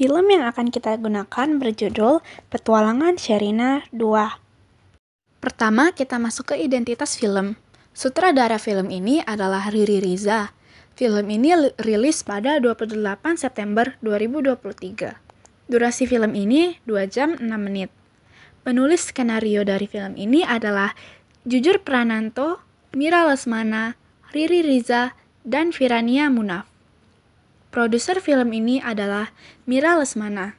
Film yang akan kita gunakan berjudul Petualangan Sherina 2. Pertama, kita masuk ke identitas film. Sutradara film ini adalah Riri Riza. Film ini rilis pada 28 September 2023. Durasi film ini 2 jam 6 menit. Penulis skenario dari film ini adalah Jujur Prananto, Mira Lesmana, Riri Riza, dan Virania Munaf. Produser film ini adalah Mira Lesmana.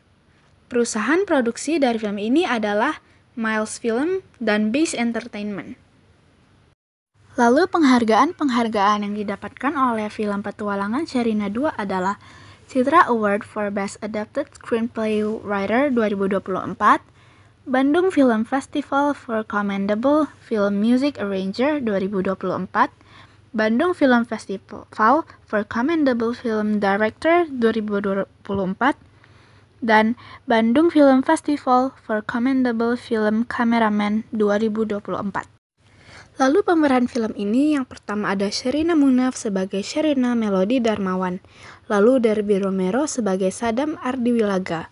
Perusahaan produksi dari film ini adalah Miles Film dan Base Entertainment. Lalu penghargaan yang didapatkan oleh film Petualangan Sherina 2 adalah Citra Award for Best Adapted Screenplay Writer 2024, Bandung Film Festival for Commendable Film Music Arranger 2024, Bandung Film Festival for Commendable Film Director 2024, dan Bandung Film Festival for Commendable Film Cameraman 2024. Lalu pemeran film ini yang pertama ada Sherina Munaf sebagai Sherina Melody Darmawan, lalu Derby Romero sebagai Sadam Ardiwilaga,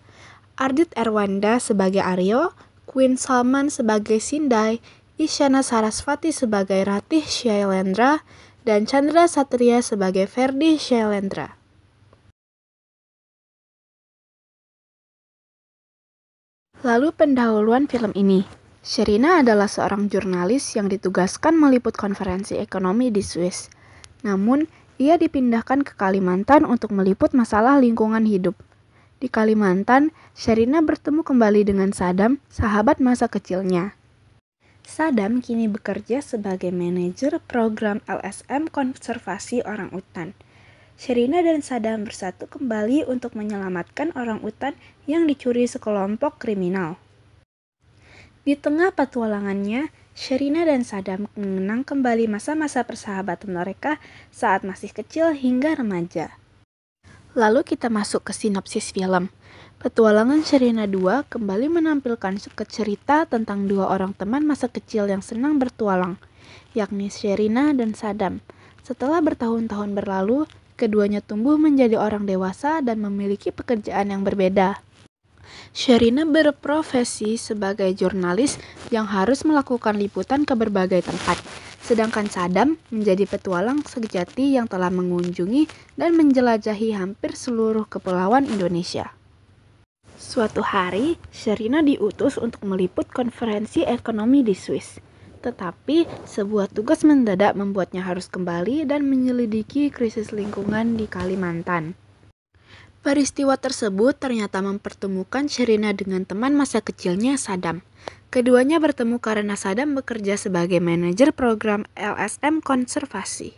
Ardit Erwanda sebagai Aryo, Queen Salman sebagai Sindai, Isyana Sarasvati sebagai Ratih Shailendra, dan Chandra Satria sebagai Ferdi Shailendra. Lalu pendahuluan film ini. Sherina adalah seorang jurnalis yang ditugaskan meliput konferensi ekonomi di Swiss. Namun, ia dipindahkan ke Kalimantan untuk meliput masalah lingkungan hidup. Di Kalimantan, Sherina bertemu kembali dengan Sadam, sahabat masa kecilnya. Sadam kini bekerja sebagai manajer program LSM konservasi orangutan. Sherina dan Sadam bersatu kembali untuk menyelamatkan orangutan yang dicuri sekelompok kriminal. Di tengah petualangannya, Sherina dan Sadam mengenang kembali masa-masa persahabatan mereka saat masih kecil hingga remaja. Lalu kita masuk ke sinopsis film. Petualangan Sherina 2 kembali menampilkan cerita tentang dua orang teman masa kecil yang senang bertualang, yakni Sherina dan Sadam. Setelah bertahun-tahun berlalu, keduanya tumbuh menjadi orang dewasa dan memiliki pekerjaan yang berbeda. Sherina berprofesi sebagai jurnalis yang harus melakukan liputan ke berbagai tempat, sedangkan Sadam menjadi petualang sejati yang telah mengunjungi dan menjelajahi hampir seluruh kepulauan Indonesia. Suatu hari, Sherina diutus untuk meliput konferensi ekonomi di Swiss. Tetapi, sebuah tugas mendadak membuatnya harus kembali dan menyelidiki krisis lingkungan di Kalimantan. Peristiwa tersebut ternyata mempertemukan Sherina dengan teman masa kecilnya Sadam. Keduanya bertemu karena Sadam bekerja sebagai manajer program LSM konservasi.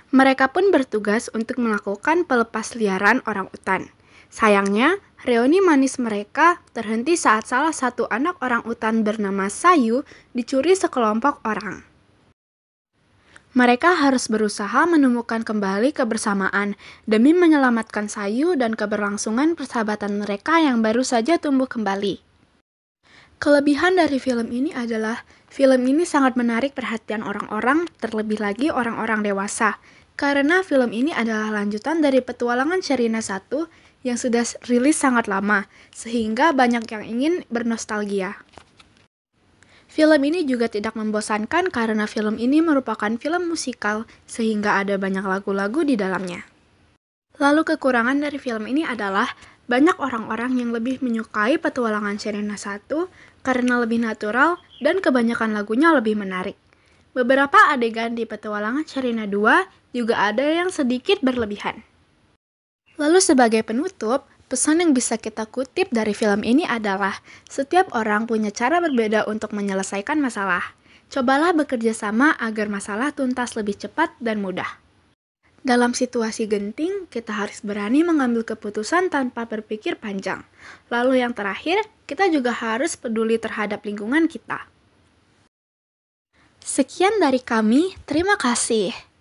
Mereka pun bertugas untuk melakukan pelepasliaran orangutan. Sayangnya, reuni manis mereka terhenti saat salah satu anak orangutan bernama Sayu dicuri sekelompok orang. Mereka harus berusaha menemukan kembali kebersamaan demi menyelamatkan Sayu dan keberlangsungan persahabatan mereka yang baru saja tumbuh kembali. Kelebihan dari film ini adalah film ini sangat menarik perhatian orang-orang, terlebih lagi orang-orang dewasa, karena film ini adalah lanjutan dari Petualangan Sherina 1 yang sudah rilis sangat lama, sehingga banyak yang ingin bernostalgia. Film ini juga tidak membosankan karena film ini merupakan film musikal sehingga ada banyak lagu-lagu di dalamnya. Lalu kekurangan dari film ini adalah banyak orang-orang yang lebih menyukai Petualangan Sherina 1 karena lebih natural dan kebanyakan lagunya lebih menarik. Beberapa adegan di Petualangan Sherina 2 juga ada yang sedikit berlebihan. Lalu sebagai penutup, pesan yang bisa kita kutip dari film ini adalah setiap orang punya cara berbeda untuk menyelesaikan masalah. Cobalah bekerja sama agar masalah tuntas lebih cepat dan mudah. Dalam situasi genting, kita harus berani mengambil keputusan tanpa berpikir panjang. Lalu yang terakhir, kita juga harus peduli terhadap lingkungan kita. Sekian dari kami, terima kasih.